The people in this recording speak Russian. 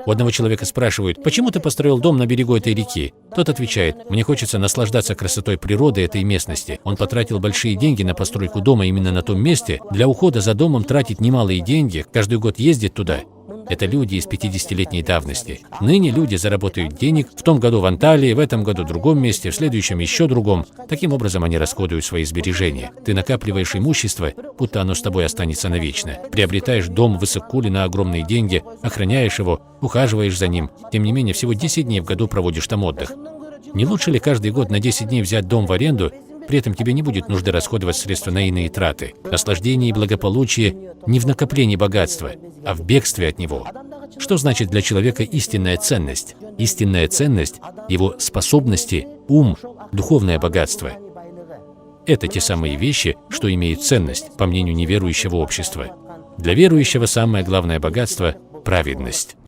У одного человека спрашивают: почему ты построил дом на берегу этой реки? Тот отвечает: мне хочется наслаждаться красотой природы этой местности. Он потратил большие деньги на постройку дома именно на том месте, для ухода за домом тратит немалые деньги, каждый год ездит туда. Это люди из 50-летней давности. Ныне люди заработают денег в том году в Анталии, в этом году в другом месте, в следующем еще другом. Таким образом они расходуют свои сбережения. Ты накапливаешь имущество, будто оно с тобой останется навечно. Приобретаешь дом в Иссык-Куле на огромные деньги, охраняешь его, ухаживаешь за ним. Тем не менее, всего 10 дней в году проводишь там отдых. Не лучше ли каждый год на 10 дней взять дом в аренду? При этом тебе не будет нужды расходовать средства на иные траты. Наслаждение и благополучие не в накоплении богатства, а в бегстве от него. Что значит для человека истинная ценность? Истинная ценность – его способности, ум, духовное богатство. Это те самые вещи, что имеют ценность, по мнению неверующего общества. Для верующего самое главное богатство – праведность.